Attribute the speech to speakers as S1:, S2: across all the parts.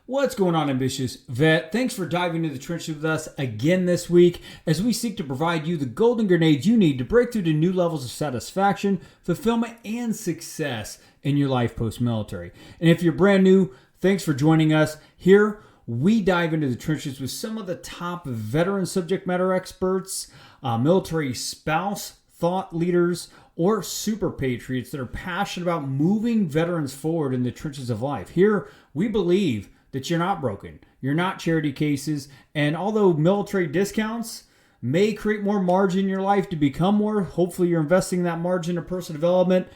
S1: What's going on, ambitious vet? Thanks for diving into the trenches with us again this week as we seek to provide you the golden grenades you need to break through to new levels of satisfaction, fulfillment, and success in your life post-military. And if you're brand new, thanks for joining us. Here, we dive into the trenches with some of the top veteran subject matter experts, military spouse, thought leaders, or super patriots that are passionate about moving veterans forward in the trenches of life. Here, we believe that you're not broken. You're not charity cases. And although military discounts may create more margin in your life to become more, hopefully you're investing that margin in personal development.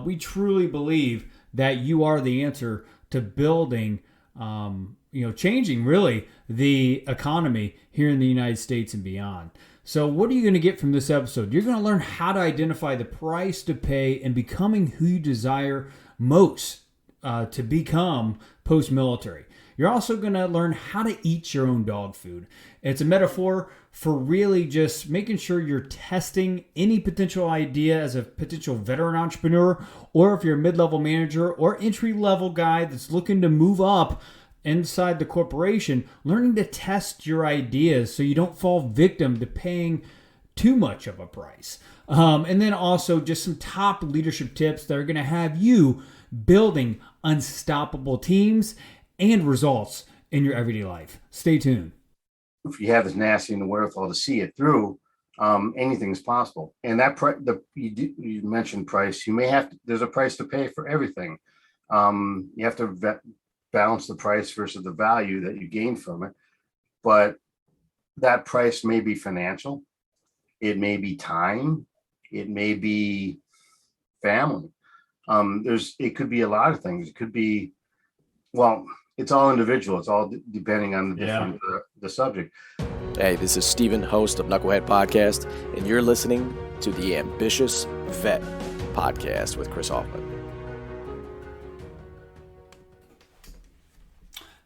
S1: We truly believe that you are the answer to building, changing really the economy here in the United States and beyond. So what are you going to get from this episode? You're going to learn how to identify the price to pay in becoming who you desire most to become post-military. You're also going to learn how to eat your own dog food. It's a metaphor for really just making sure you're testing any potential idea as a potential veteran entrepreneur, or if you're a mid-level manager or entry-level guy that's looking to move up inside the corporation, learning to test your ideas so you don't fall victim to paying too much of a price. And then also just some top leadership tips that are going to have you building unstoppable teams and results in your everyday life. Stay tuned.
S2: If you have the tenacity and the wherewithal to see it through, anything's possible. And that you mentioned price. You may have to, there's a price to pay for everything. You have to balance the price versus the value that you gain from it. But that price may be financial. It may be time. It may be family. It could be a lot of things. It could be, it's all individual. It's all depending on the different the subject.
S3: Hey, this is Steven, host of Knucklehead Podcast, and you're listening to the Ambitious Vet Podcast with Chris Hoffman.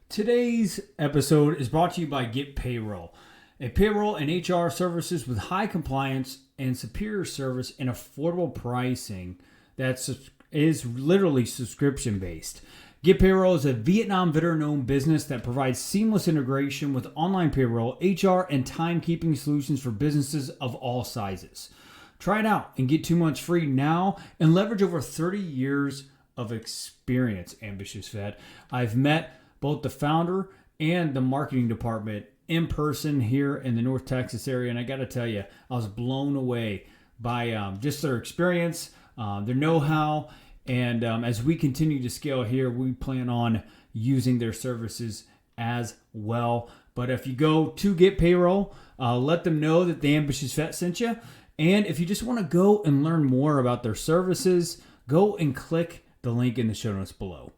S1: Today's episode is brought to you by Get Payroll, a payroll and HR services with high compliance and superior service and affordable pricing that is literally subscription-based. Get Payroll is a Vietnam veteran-owned business that provides seamless integration with online payroll, HR, and timekeeping solutions for businesses of all sizes. Try it out and get 2 months free now and leverage over 30 years of experience, ambitious vet. I've met both the founder and the marketing department in person here in the North Texas area, and I got to tell you, I was blown away by just their experience, their know-how, and as we continue to scale here, we plan on using their services as well. But if you go to Get Payroll, let them know that the Ambitious Vet sent you, and if you just want to go and learn more about their services, go and click the link in the show notes below.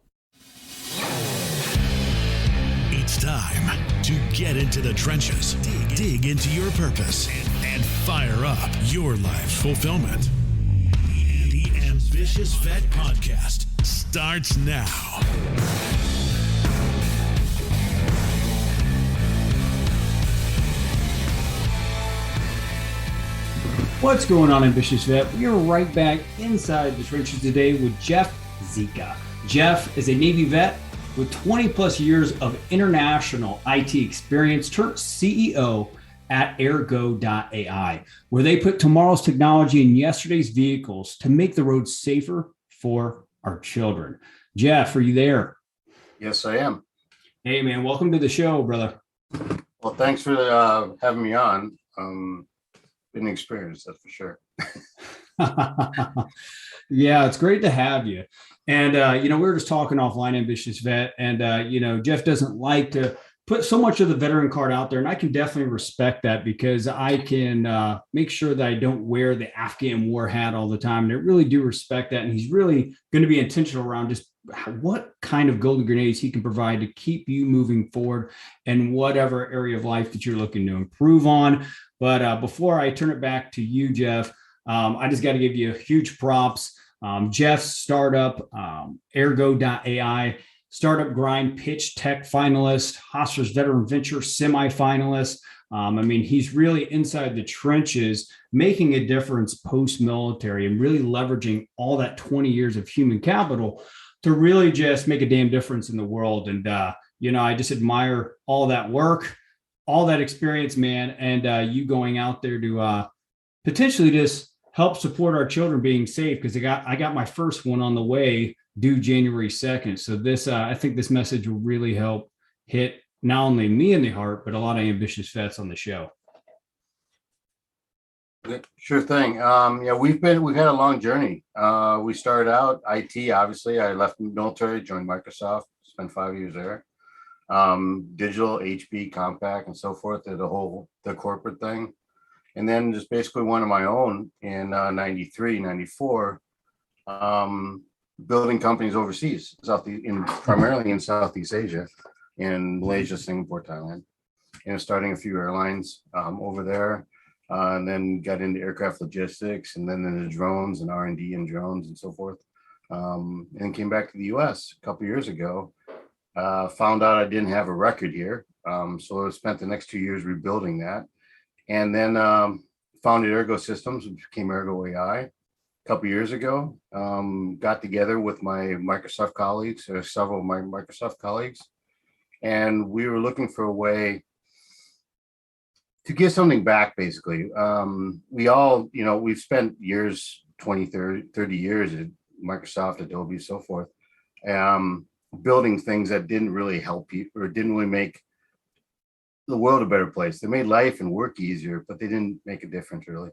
S4: It's time to get into the trenches, dig into your purpose, and fire up your life fulfillment. The Ambitious Vet Podcast starts now.
S1: What's going on, Ambitious Vet? We are right back inside the trenches today with Jeff Zika. Jeff is a Navy vet with 20 plus years of international IT experience, turned CEO at Ergo.ai, where they put tomorrow's technology in yesterday's vehicles to make the roads safer for our children. Jeff, are you there?
S2: Yes, I am.
S1: Hey, man, welcome to the show, brother.
S2: Well, thanks for having me on. Been an experience, that's for sure.
S1: Yeah, it's great to have you. And, we were just talking offline, Ambitious Vet, and, Jeff doesn't like to put so much of the veteran card out there. And I can definitely respect that because I can make sure that I don't wear the Afghan war hat all the time. And I really do respect that. And he's really going to be intentional around just what kind of golden grenades he can provide to keep you moving forward in whatever area of life that you're looking to improve on. But before I turn it back to you, Jeff, I just got to give you huge props. Jeff's startup, Ergo.ai, Startup Grind Pitch Tech finalist, Hostler's Veteran Venture semifinalist. He's really inside the trenches, making a difference post-military and really leveraging all that 20 years of human capital to really just make a damn difference in the world. And, I just admire all that work, all that experience, man, and you going out there to potentially just help support our children being safe, because I got my first one on the way, due January 2nd. So this I think this message will really help hit not only me in the heart, but a lot of ambitious vets on the show.
S2: Sure thing. Yeah, we've had a long journey. We started out IT, obviously. I left the military, joined Microsoft, spent 5 years there. Digital, HP, Compaq, and so forth, did the corporate thing. And then just basically went on my own in 93, 94, building companies overseas, primarily in Southeast Asia, in Malaysia, Singapore, Thailand, and starting a few airlines over there. And then got into aircraft logistics, and then into drones and R&D and drones and so forth. And came back to the US a couple years ago. Found out I didn't have a record here. So I spent the next 2 years rebuilding that. And then founded Ergo Systems, which became Ergo AI a couple years ago. Got together with my Microsoft colleagues, or several of my Microsoft colleagues, and we were looking for a way to give something back, basically. We all, we've spent years, 20, 30 years at Microsoft, Adobe, so forth, building things that didn't really help you, or didn't really make the world a better place. They made life and work easier, but they didn't make a difference, really.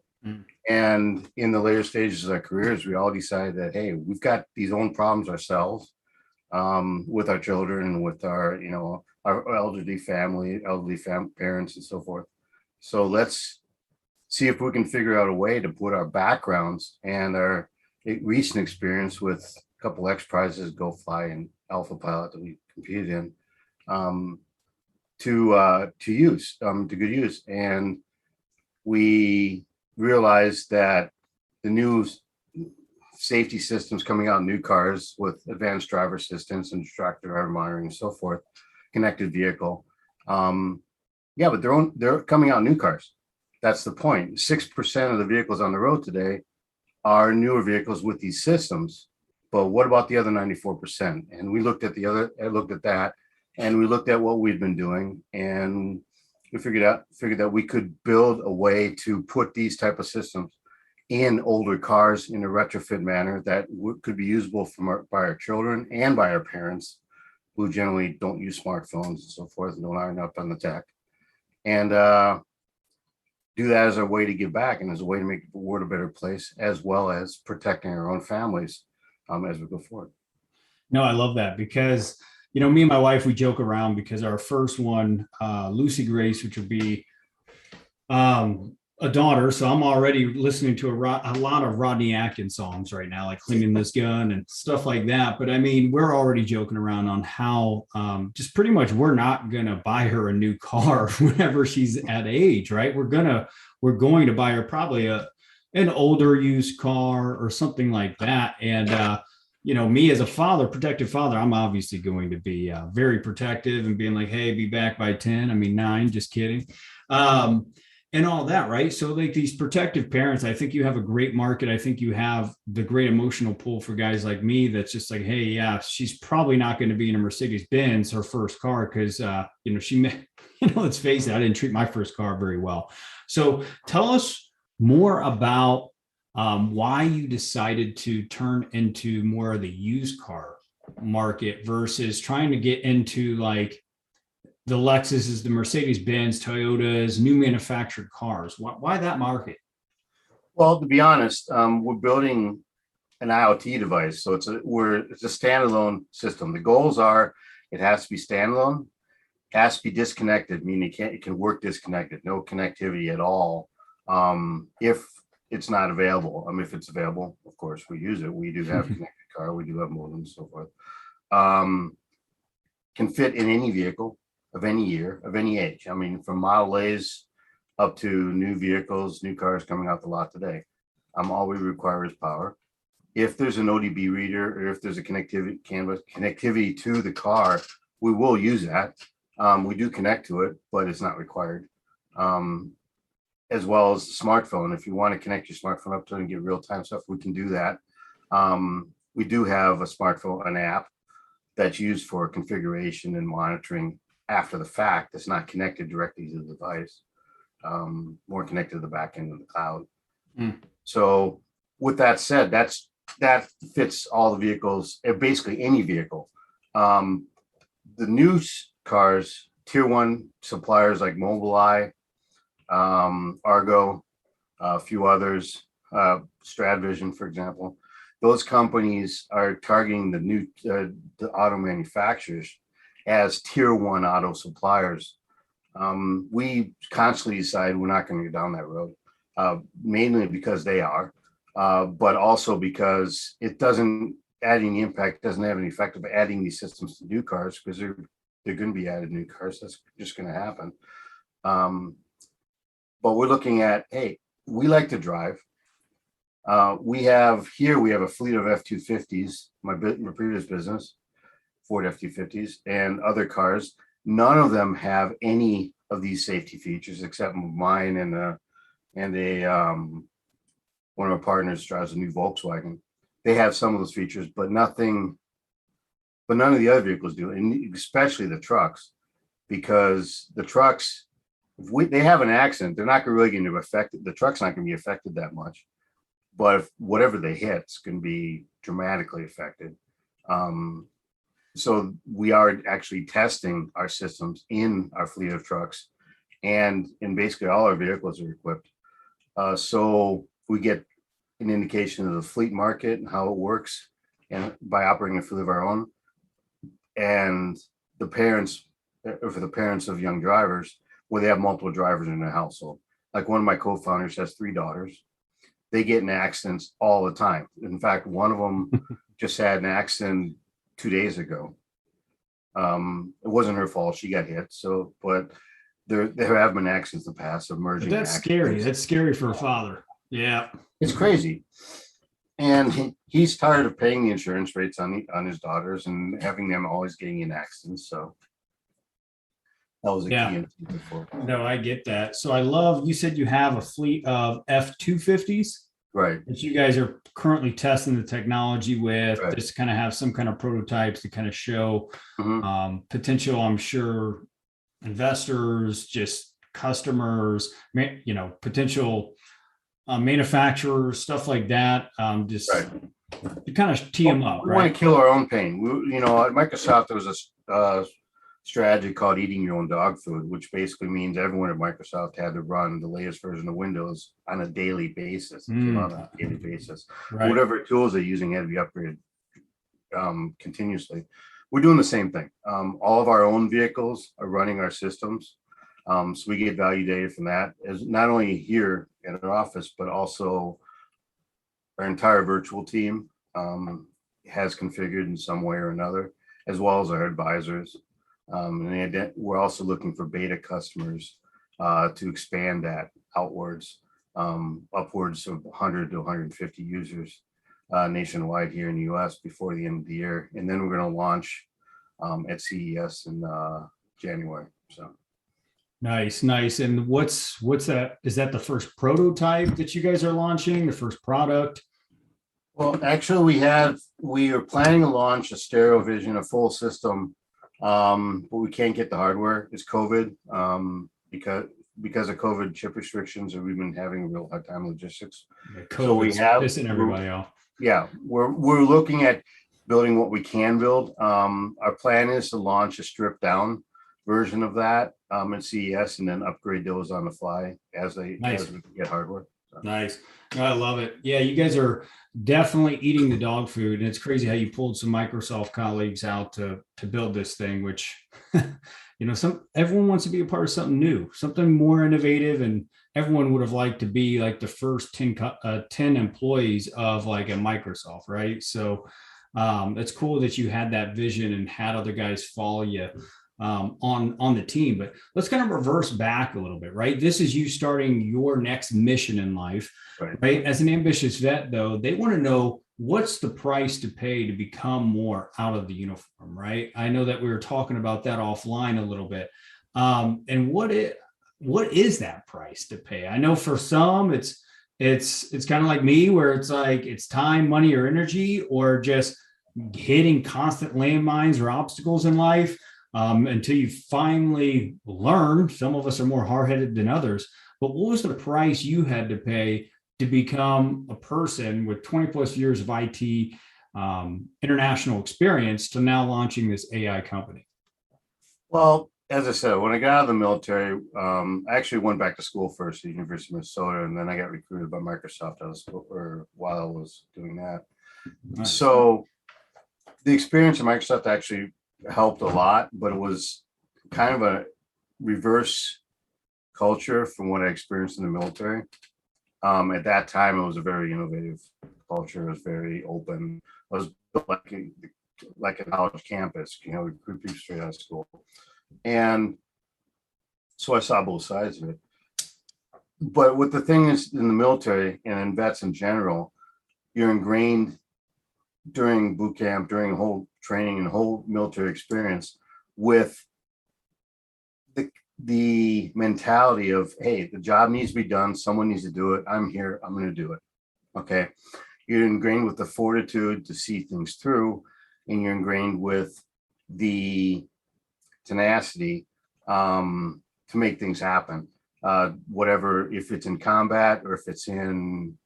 S2: And in the later stages of our careers, we all decided that, hey, we've got these own problems ourselves, with our children and with our, our elderly parents and so forth. So let's see if we can figure out a way to put our backgrounds and our recent experience with a couple X Prizes, Go Fly and Alpha Pilot that we competed in, to good use. And we realized that the new safety systems coming out in new cars with advanced driver assistance and distracted driver monitoring and so forth, connected vehicle, but they're coming out in new cars. That's the point. 6% of the vehicles on the road today are newer vehicles with these systems. But what about the other 94%? And we looked at that, and we looked at what we'd been doing, and we figured that we could build a way to put these type of systems in older cars in a retrofit manner that could be usable by our children and by our parents, who generally don't use smartphones and so forth and don't iron up on the tech. And do that as a way to give back and as a way to make the world a better place, as well as protecting our own families as we go forward.
S1: No, I love that, because, me and my wife, we joke around because our first one, Lucy Grace, which would be a daughter. So I'm already listening to a lot of Rodney Atkins songs right now, like Cleaning This Gun and stuff like that. But I mean, we're already joking around on how just pretty much we're not going to buy her a new car whenever she's at age, right? We're going to buy her probably an older used car or something like that. And, me as a father, protective father, I'm obviously going to be very protective and being like, hey, be back by 10. I mean, 9, just kidding. And all that, right? So like these protective parents, I think you have a great market. I think you have the great emotional pull for guys like me that's just like, hey, yeah, she's probably not going to be in a Mercedes Benz, her first car, because, she may, let's face it, I didn't treat my first car very well. So tell us more about why you decided to turn into more of the used car market versus trying to get into like the Lexuses, the Mercedes-Benz, Toyotas, new manufactured cars. Why that market?
S2: Well, to be honest, we're building an IoT device, so it's a standalone system. The goals are it has to be standalone, it has to be disconnected, meaning it can work disconnected, no connectivity at all. If it's not available, if it's available, of course we use it. We do have connected car, we do have modems and so forth. Can fit in any vehicle of any year, of any age. From Model A's up to new vehicles, new cars coming out the lot today. All we require is power. If there's an ODB reader, or if there's a connectivity to the car, we will use that. We do connect to it, but it's not required. As well as the smartphone. If you want to connect your smartphone up to it and get real-time stuff, we can do that. We do have a smartphone, an app that's used for configuration and monitoring after the fact. That's not connected directly to the device, more connected to the back end of the cloud. So with that said, that fits all the vehicles, basically any vehicle. The new cars, tier one suppliers like Mobileye, Argo, a few others, Stradvision, for example, those companies are targeting the auto manufacturers as tier one auto suppliers. We constantly decide we're not going to go down that road, mainly because they are, but also because it doesn't have any effect of adding these systems to new cars, because they're going to be added new cars. That's just going to happen. But we're looking at, hey, we like to drive. We have a fleet of F-250s, my previous business, Ford F-250s, and other cars. None of them have any of these safety features except mine and one of our partners drives a new Volkswagen. They have some of those features, but none of the other vehicles do, and especially the trucks, because the trucks, if they have an accident, they're not really going to be affected. The truck's not going to be affected that much, but if whatever they hit is going to be dramatically affected. So we are actually testing our systems in our fleet of trucks, and basically all our vehicles are equipped. So we get an indication of the fleet market and how it works, and by operating a fleet of our own, and for the parents of young drivers, where they have multiple drivers in their household. Like one of my co-founders has 3 daughters. They get in accidents all the time. In fact, one of them just had an accident 2 days ago. It wasn't her fault; she got hit. So, but there have been accidents in the past of merging.
S1: That's scary. That's scary for a father. Yeah,
S2: it's crazy. And he's tired of paying the insurance rates on his daughters and having them always getting in accidents. So that was a key before.
S1: No, I get that. So you said you have a fleet of F-250s,
S2: right?
S1: That you guys are currently testing the technology with,
S2: right.
S1: Just to kind of have some kind of prototypes to kind of show potential, I'm sure, investors, just customers, potential manufacturers, stuff like that. Just to kind of tee them up.
S2: We want to kill our own pain. At Microsoft, there was a strategy called eating your own dog food, which basically means everyone at Microsoft had to run the latest version of Windows on a daily basis. Right. Whatever tools they're using had to be upgraded continuously. We're doing the same thing. All of our own vehicles are running our systems. So we get value data from that, as not only here at our office, but also our entire virtual team has configured in some way or another, as well as our advisors. And we're also looking for beta customers to expand that outwards, upwards of 100 to 150 users nationwide here in the US before the end of the year. And then we're going to launch at CES in January. So.
S1: Nice. And what's that? Is that the first prototype that you guys are launching, the first product?
S2: Well, actually we are planning to launch a stereo vision, a full system, but we can't get the hardware. It's COVID, because of COVID chip restrictions, and we've been having a real hard time logistics.
S1: So we have pissing everybody off.
S2: Yeah, we're looking at building what we can build. Our plan is to launch a stripped down version of that at CES, and then upgrade those on the fly as we get hardware. So.
S1: Nice. I love it. Yeah, you guys are definitely eating the dog food, and it's crazy how you pulled some Microsoft colleagues out to build this thing, which everyone wants to be a part of something new, something more innovative, and everyone would have liked to be like the first 10 employees of like a Microsoft, right? So it's cool that you had that vision and had other guys follow you on the team. But let's kind of reverse back a little bit, right? This is you starting your next mission in life, right? As an ambitious vet, though, they want to know what's the price to pay to become more out of the uniform, right? I know that we were talking about that offline a little bit. And what is that price to pay? I know for some it's kind of like me, where it's like it's time, money, or energy, or just hitting constant landmines or obstacles in life until you finally learn. Some of us are more hard-headed than others, but what was the price you had to pay to become a person with 20 plus years of IT international experience to now launching this AI company?
S2: Well, as I said, when I got out of the military, I actually went back to school first at the University of Minnesota, and then I got recruited by Microsoft out of school, or while I was doing that.
S1: Nice.
S2: So the experience at Microsoft actually helped a lot, but it was kind of a reverse culture from what I experienced in the military. At that time, it was a very innovative culture. It was very open. It was like a college campus, we recruit people straight out of school. And so I saw both sides of it. But what the thing is in the military and in vets in general, you're ingrained during boot camp, during whole training and whole military experience with the mentality of, hey, the job needs to be done. Someone needs to do it. I'm here. I'm going to do it. Okay. You're ingrained with the fortitude to see things through, and you're ingrained with the tenacity to make things happen. Whatever, if it's in combat or if it's in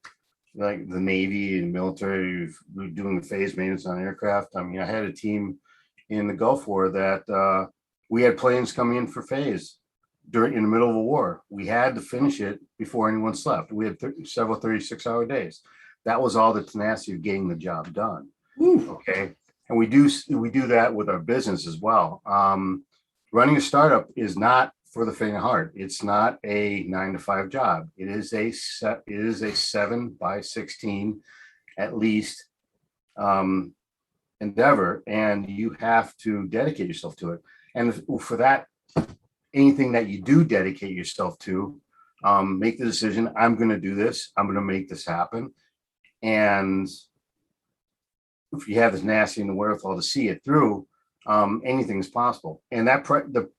S2: like the Navy and military, doing the phase maintenance on aircraft. I mean, I had a team in the Gulf War that we had planes coming in for phase in the middle of a war. We had to finish it before anyone slept. We had several 36-hour days. That was all the tenacity of getting the job done. Okay. And we do that with our business as well. Running a startup is not for the faint of heart. It's not a 9-to-5 job. It is a 7x16 at least endeavor, and you have to dedicate yourself to it. And for that, anything that you do dedicate yourself to, make the decision, I'm going to do this. I'm going to make this happen. And if you have this nasty and the wherewithal to see it through, anything is possible. And that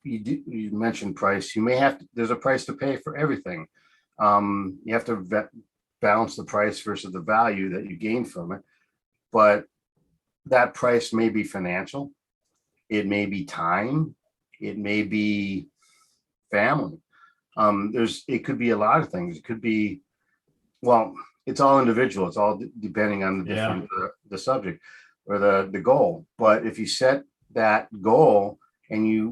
S2: you mentioned price. There's a price to pay for everything. You have to balance the price versus the value that you gain from it. But that price may be financial. It may be time. It may be family. It could be a lot of things. It could be, well, it's all individual. It's all depending on the different, the subject or the goal. But if you set that goal and you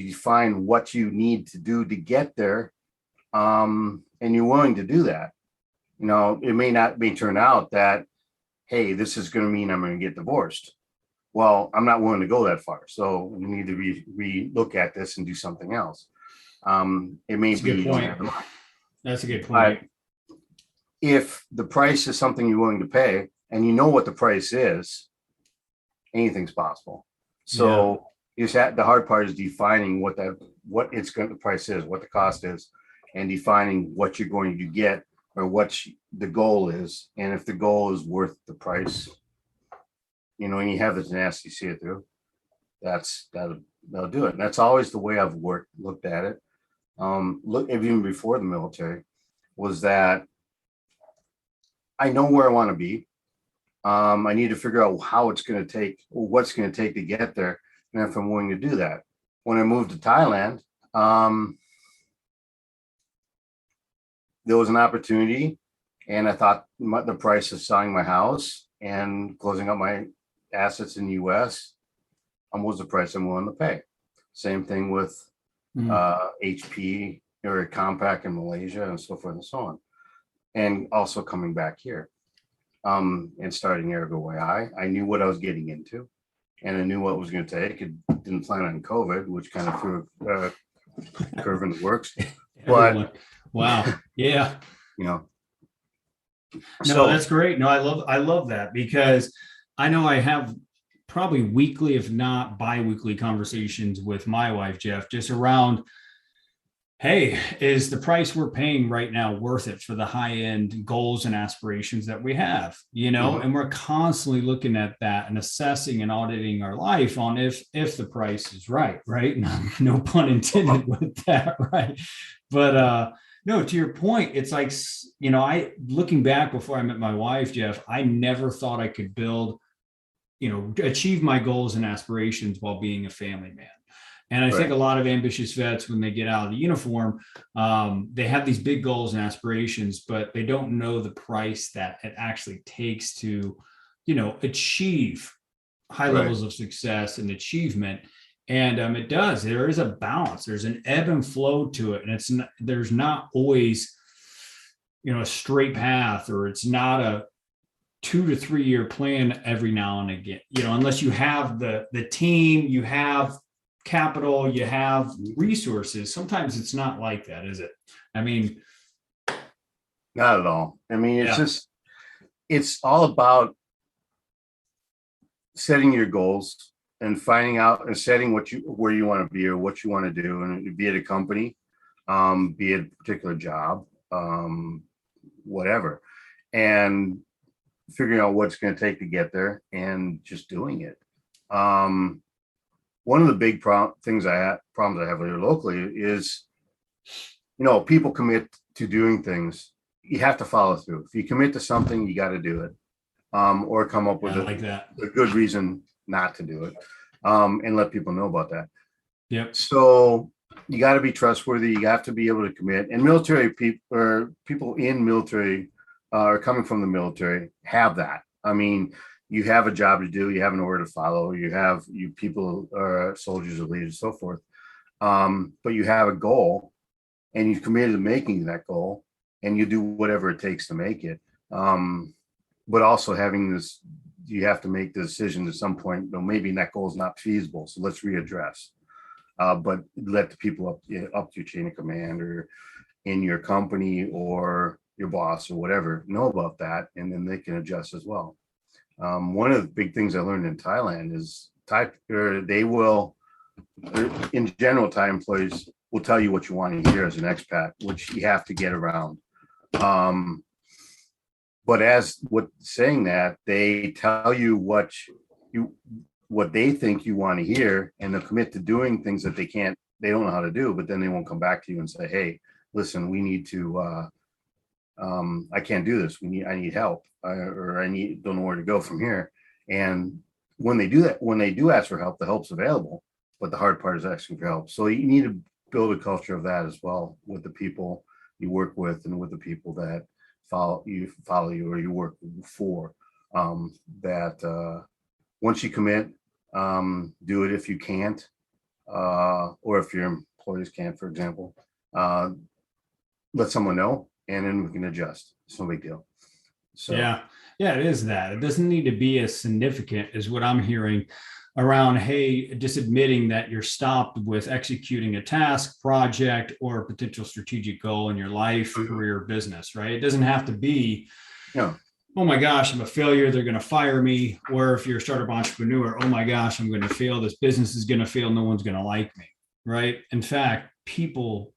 S2: define what you need to do to get there, and you're willing to do that, it may turn out that, hey, this is going to mean I'm going to get divorced. Well, I'm not willing to go that far. So we need to re-look at this and do something else. It may be.
S1: That's a good point.
S2: If the price is something you're willing to pay and you know what the price is, anything's possible. So the hard part is defining what the price is, what the cost is, and defining what you're going to get or what the goal is. And if the goal is worth the price, and you have the tenacity to see it through, that'll do it. And that's always the way I've looked at it. Even before the military, was that I know where I want to be. I need to figure out what's going to take to get there, and if I'm willing to do that. When I moved to Thailand, there was an opportunity, and I thought the price of selling my house and closing up my assets in the U.S. Was the price I'm willing to pay. Same thing with HP or Compaq in Malaysia and so forth and so on. And also coming back here and starting Ergo AI. I knew what I was getting into, and I knew what it was going to take. It didn't plan on COVID, which kind of threw a curve in the works. But
S1: wow, yeah,
S2: So
S1: that's great. No, I love that, because I know I have probably weekly, if not bi-weekly, conversations with my wife, Jeff, just around, hey, is the price we're paying right now worth it for the high-end goals and aspirations that we have? And we're constantly looking at that and assessing and auditing our life on if the price is right? No pun intended with that, right? But no, to your point, it's like, looking back before I met my wife, Jeff, I never thought I could build achieve my goals and aspirations while being a family man. And I think a lot of ambitious vets, when they get out of the uniform, they have these big goals and aspirations, but they don't know the price that it actually takes to, achieve high levels of success and achievement. And it does. There is a balance. There's an ebb and flow to it, and there's not always, a straight path, or it's not a 2 to 3 year plan every now and again. Unless you have the team, you have capital, you have resources. Sometimes it's not like that, is it? I mean,
S2: not at all. I mean, it's all about setting your goals and finding out and setting where you want to be or what you want to do, and be it a company, be it a particular job, whatever, and figuring out what it's going to take to get there and just doing it. One of the big problems I have here locally is, people commit to doing things. You have to follow through. If you commit to something, you got to do it, or come up with a good reason not to do it, and let people know about that.
S1: Yep.
S2: So you got to be trustworthy. You have to be able to commit. And military people, or people in military, or coming from the military, have that. I mean, you have a job to do, you have an order to follow, you people are soldiers or leaders, so forth. But you have a goal, and you've committed to making that goal, and you do whatever it takes to make it. But also having this, you have to make the decision at some point, maybe that goal is not feasible, so let's readdress. But let the people up to your chain of command, or in your company, or your boss, or whatever, know about that, and then they can adjust as well. One of the big things I learned in Thailand is in general, Thai employees will tell you what you want to hear as an expat, which you have to get around. But saying that, they tell you what they think you want to hear, and they'll commit to doing things that they don't know how to do, but then they won't come back to you and say, hey, listen, we need to, I can't do this. I need help, or don't know where to go from here. And when they do that, when they do ask for help, the help's available, but the hard part is asking for help. So you need to build a culture of that as well, with the people you work with, and with the people that follow you or you work for, that once you commit, do it. If you can't, or if your employees can't, for example, let someone know, and then we can adjust. It's no big deal. So
S1: yeah, it is that. It doesn't need to be as significant as what I'm hearing around, hey, just admitting that you're stopped with executing a task, project, or a potential strategic goal in your life, career, business, right? It doesn't have to be, oh my gosh, I'm a failure, they're going to fire me. Or if you're a startup entrepreneur, oh my gosh, I'm going to fail, this business is going to fail, no one's going to like me, right? In fact, people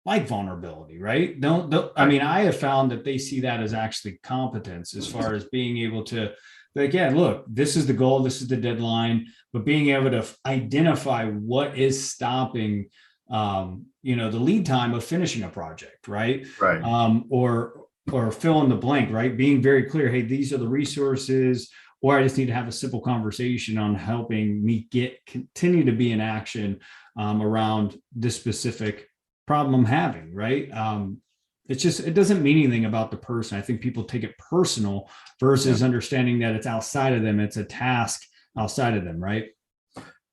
S1: like vulnerability, right? I mean, I have found that they see that as actually competence, as far as being able to, again, look, this is the goal, this is the deadline, but being able to identify what is stopping, the lead time of finishing a project, right?
S2: Right.
S1: Or fill in the blank, right? Being very clear, hey, these are the resources, or I just need to have a simple conversation on helping me continue to be in action around this specific problem I'm having, right? It doesn't mean anything about the person. I think people take it personal versus understanding that it's outside of them. It's a task outside of them, right?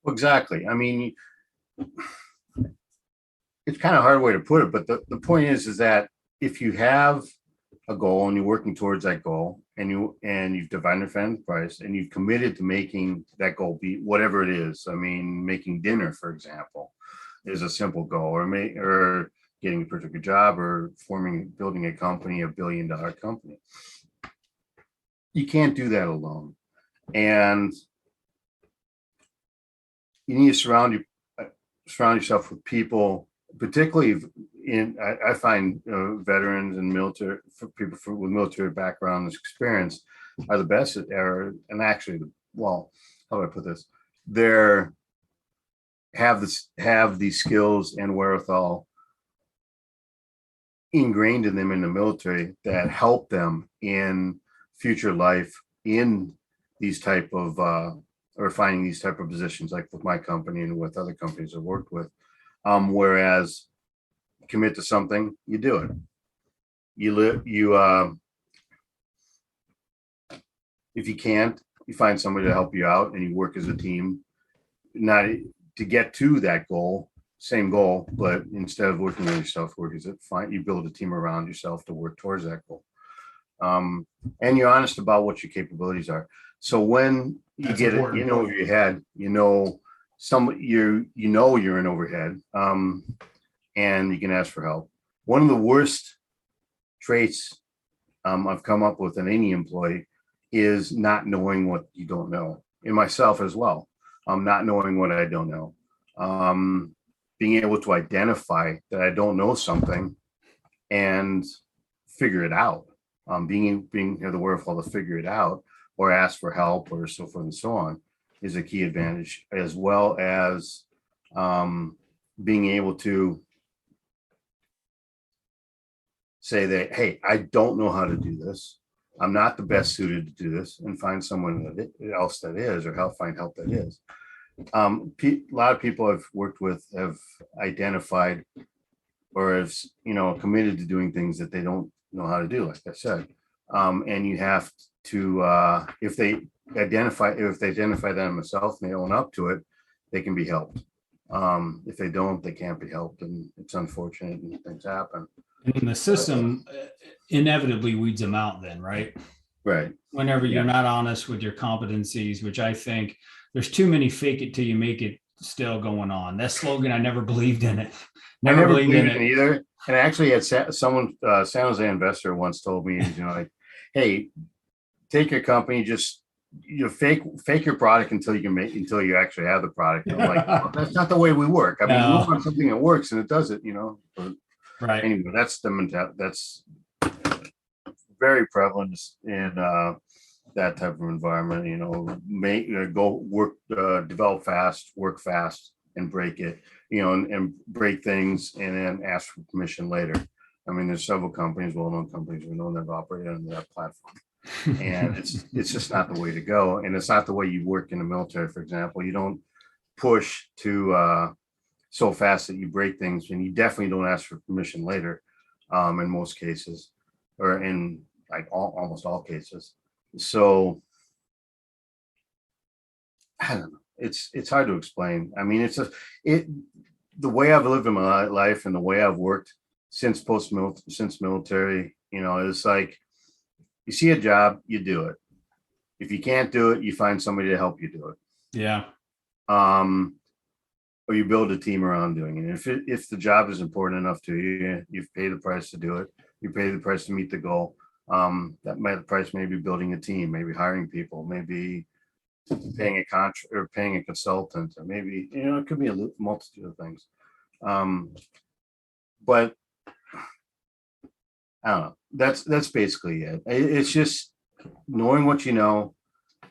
S2: Well, exactly. I mean, it's kind of a hard way to put it, but the point is that if you have a goal and you're working towards that goal, and you've defined the price, and you've committed to making that goal be whatever it is. I mean, making dinner, for example, is a simple goal, or getting a particular job, or building a company, $1 billion company. You can't do that alone, and you need to surround yourself with people, particularly I find veterans and military, people with military background and experience, are the best at error. And actually, how do I put this? Have these skills and wherewithal ingrained in them in the military that help them in future life, in these type of or finding these type of positions, like with my company and with other companies I've worked with. Whereas commit to something, you do it. If you can't, you find somebody to help you out and you work as a team, not to get to that goal, same goal, but instead of working on yourself, you build a team around yourself to work towards that goal. And you're honest about what your capabilities are. So when you That's get important. It, over your head, you're in overhead, and you can ask for help. One of the worst traits I've come up with in any employee is not knowing what you don't know. In myself as well, not knowing what I don't know. Being able to identify that I don't know something and figure it out. Being the wherewithal to figure it out or ask for help or so forth and so on is a key advantage, as well as being able to say that, hey, I don't know how to do this. I'm not the best suited to do this, and find someone else that is, or find help that is. A lot of people I've worked with have identified or have, committed to doing things that they don't know how to do, like I said. And you have to, if they identify that themselves and they own up to it, they can be helped. If they don't, they can't be helped, and it's unfortunate and things happen.
S1: And the system inevitably weeds them out then, right?
S2: Right.
S1: Whenever you're not honest with your competencies, which I think there's too many fake it till you make it still going on. That slogan, I never believed in it.
S2: Never believed in it either. And I actually had someone, San Jose investor once told me, like, hey, take your company, just fake your product until you actually have the product. And I'm like, well, that's not the way we work. I mean, we want something that works, and it does it, But
S1: right.
S2: Anyway, that's the mentality. That's very prevalent in that type of environment. Go work, develop fast, work fast, and break it. And break things, and then ask for permission later. I mean, there's several companies, well-known companies, we know that have operated on that platform, and it's just not the way to go. And it's not the way you work in the military, for example. You don't push to so fast that you break things, and you definitely don't ask for permission later. In most cases, or in like almost all cases. So I don't know. It's hard to explain. I mean, the way I've lived in my life and the way I've worked since military, it's like you see a job, you do it. If you can't do it, you find somebody to help you do it.
S1: Yeah.
S2: Or you build a team around doing it. If the job is important enough to you, you pay the price to do it. You pay the price to meet the goal. The price may be building a team, maybe hiring people, maybe paying a contract or paying a consultant, or maybe it could be a multitude of things. But I don't know. That's basically it. It's just knowing what you know,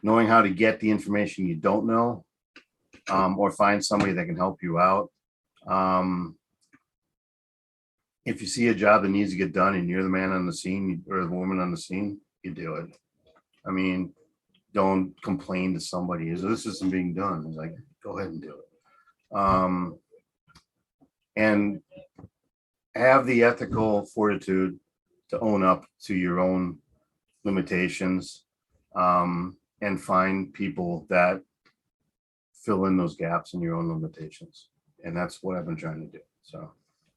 S2: knowing how to get the information you don't know, or find somebody that can help you out. If you see a job that needs to get done and you're the man on the scene or the woman on the scene, you do it. I mean, don't complain to somebody. This isn't being done. It's like, go ahead and do it. And have the ethical fortitude to own up to your own limitations, and find people that fill in those gaps in your own limitations. And that's what I've been trying to do. So.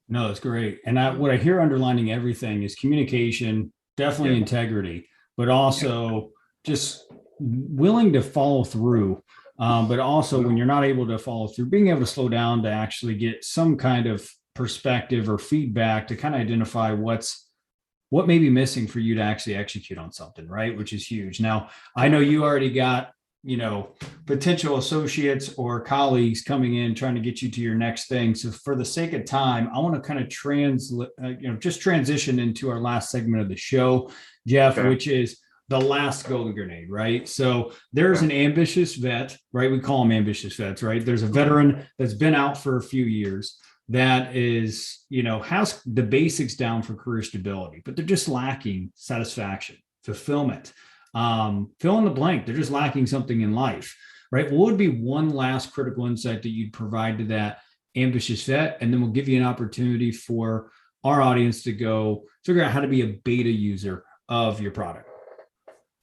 S1: No, that's great. And what I hear underlining everything is communication, definitely integrity, but also just willing to follow through. But also when you're not able to follow through, being able to slow down to actually get some kind of perspective or feedback to kind of identify what may be missing for you to actually execute on something, right? Which is huge. Now, I know you already got, potential associates or colleagues coming in, trying to get you to your next thing. So for the sake of time, I want to kind of just transition into our last segment of the show, Jeff, which is the last golden grenade, right? So there's an ambitious vet, right? We call them ambitious vets, right? There's a veteran that's been out for a few years that is, has the basics down for career stability, but they're just lacking satisfaction, fulfillment. fill in the blank. They're just lacking something in life, right? What would be one last critical insight that you'd provide to that ambitious vet? And then we'll give you an opportunity for our audience to go figure out how to be a beta user of your product.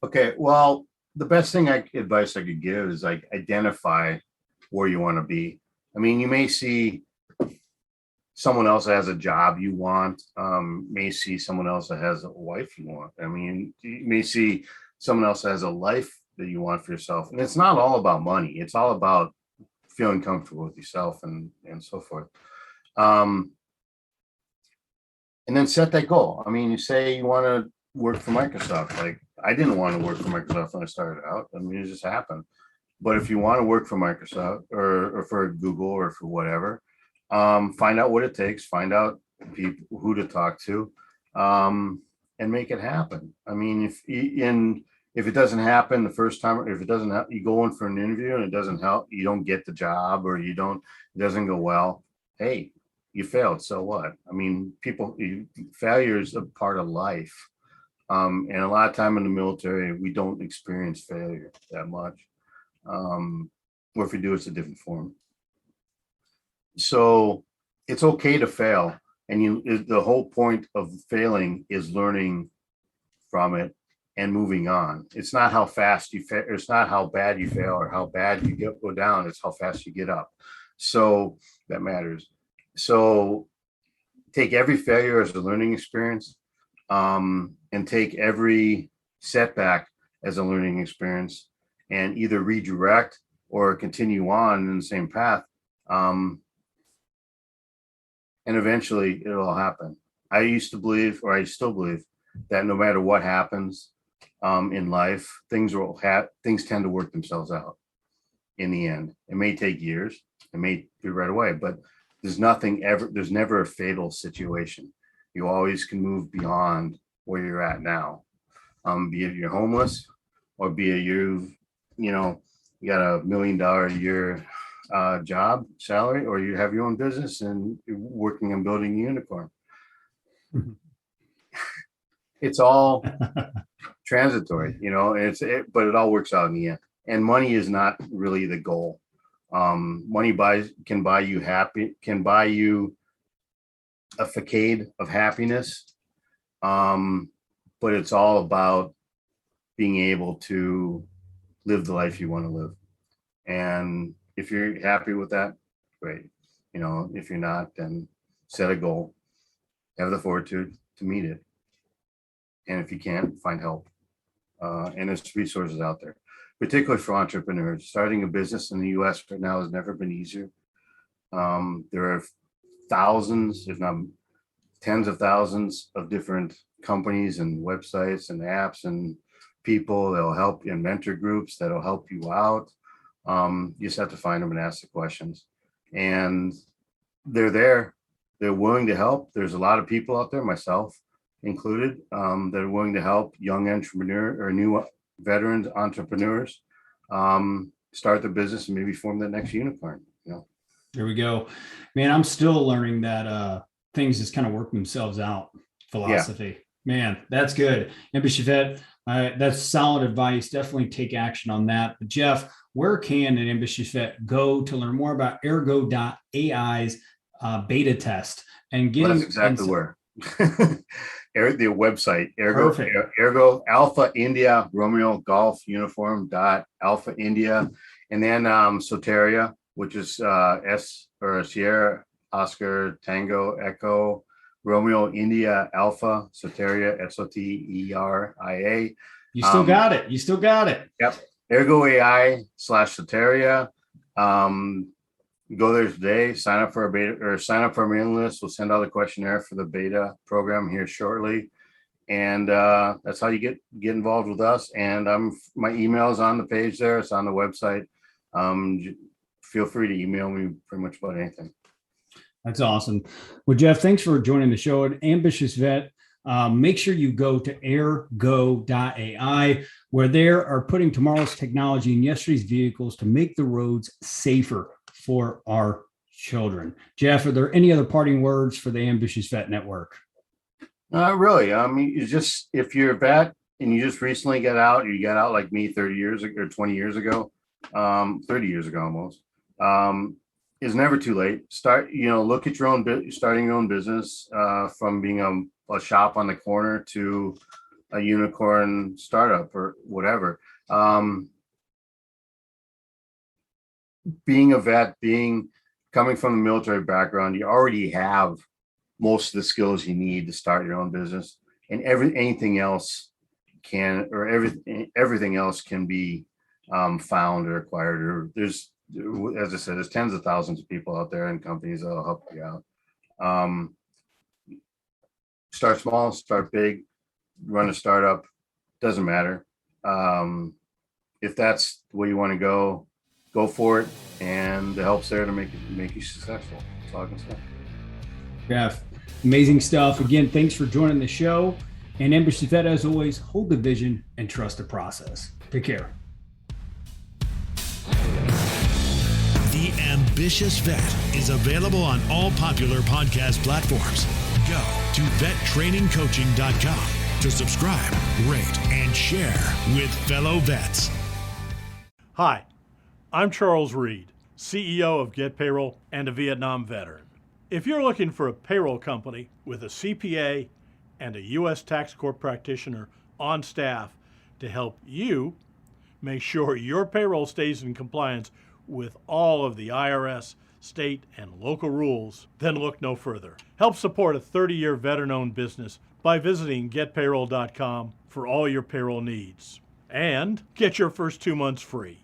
S2: Okay, well, the best advice I could give is like identify where you want to be. I mean, you may see someone else that has a job you want, may see someone else that has a wife you want. I mean, you may see someone else that has a life that you want for yourself. And it's not all about money. It's all about feeling comfortable with yourself and so forth. And then set that goal. I mean, you say you want to work for Microsoft. Like, I didn't want to work for Microsoft when I started out. I mean, it just happened. But if you want to work for Microsoft or for Google or for whatever, find out what it takes, find out people who to talk to, and make it happen. I mean, if it doesn't happen the first time, or if it doesn't help, you go in for an interview and it doesn't help, you don't get the job, or it doesn't go well. Hey, you failed. So what? I mean, failure is a part of life. And a lot of time in the military, we don't experience failure that much. Or if we do, it's a different form. So it's okay to fail. And the whole point of failing is learning from it and moving on. It's not how fast you fail. It's not how bad you fail or how bad you go down. It's how fast you get up. So that matters. So take every failure as a learning experience, and take every setback as a learning experience, and either redirect or continue on in the same path. And eventually it'll happen. I used to believe, or I still believe, that no matter what happens in life, things tend to work themselves out in the end. It may take years, it may be right away, but there's never a fatal situation. You always can move beyond where you're at now. Be it you're homeless, or be it you got $1 million a year job salary, or you have your own business and you're working on building a unicorn. It's all transitory, but it all works out in the end. And money is not really the goal. Money can buy you a facade of happiness, but it's all about being able to live the life you want to live. And if you're happy with that, great. If you're not, then set a goal, have the fortitude to meet it. And if you can't, find help. And there's resources out there, particularly for entrepreneurs. Starting a business in the US right now has never been easier. There are thousands, if not tens of thousands of different companies and websites and apps and people that'll help you, and mentor groups that'll help you out. You just have to find them and ask the questions. And they're there. They're willing to help. There's a lot of people out there, myself included, that are willing to help young entrepreneur or new veterans entrepreneurs start their business and maybe form the next unicorn.
S1: There we go, man. I'm still learning that things just kind of work themselves out philosophy. Yeah. Man, that's good. Ambitious Vet, that's solid advice. Definitely take action on that. But Jeff, where can an ambitious vet go to learn more about Ergo.ai's beta test and getting?
S2: That's exactly where. The website, Ergo Alpha India Romeo Golf Uniform Alpha India, and then Soteria, which is S or Sierra Oscar Tango Echo Romeo India Alpha Soteria SOTERIA.
S1: You still got it. You still got it.
S2: Yep. Ergo AI /Soteria. Go there today, sign up for a beta or sign up for our mailing list. We'll send out a questionnaire for the beta program here shortly. And that's how you get involved with us. And my email is on the page there. It's on the website. Feel free to email me pretty much about anything.
S1: That's awesome. Well, Jeff, thanks for joining the show. An ambitious vet. Make sure you go to ergo.ai, where they are putting tomorrow's technology in yesterday's vehicles to make the roads safer for our children. Jeff, are there any other parting words for the Ambitious Vet Network?
S2: Not really. I mean, it's just, if you're a vet and you just recently you got out like me 30 years ago or 20 years ago, 30 years ago almost, is never too late. Look at starting your own business, from being a shop on the corner to a unicorn startup or whatever. Being a vet, coming from a military background, you already have most of the skills you need to start your own business, and everything else can be found or acquired. Or there's, as I said, there's tens of thousands of people out there and companies that'll help you out. Start small, start big, run a startup, doesn't matter. If that's the way you want to go for it, and the help's there to make you successful. That's all I can say.
S1: Jeff, amazing stuff. Again, thanks for joining the show. And Ambitious Vet, as always, hold the vision and trust the process. Take care.
S4: The Ambitious Vet is available on all popular podcast platforms. Go to vettrainingcoaching.com to subscribe, rate, and share with fellow vets.
S5: Hi, I'm Charles Reed, CEO of Get Payroll and a Vietnam veteran. If you're looking for a payroll company with a CPA and a U.S. Tax Corp practitioner on staff to help you make sure your payroll stays in compliance with all of the IRS, state, and local rules, then look no further. Help support a 30-year veteran-owned business by visiting getpayroll.com for all your payroll needs. And get your first 2 months free.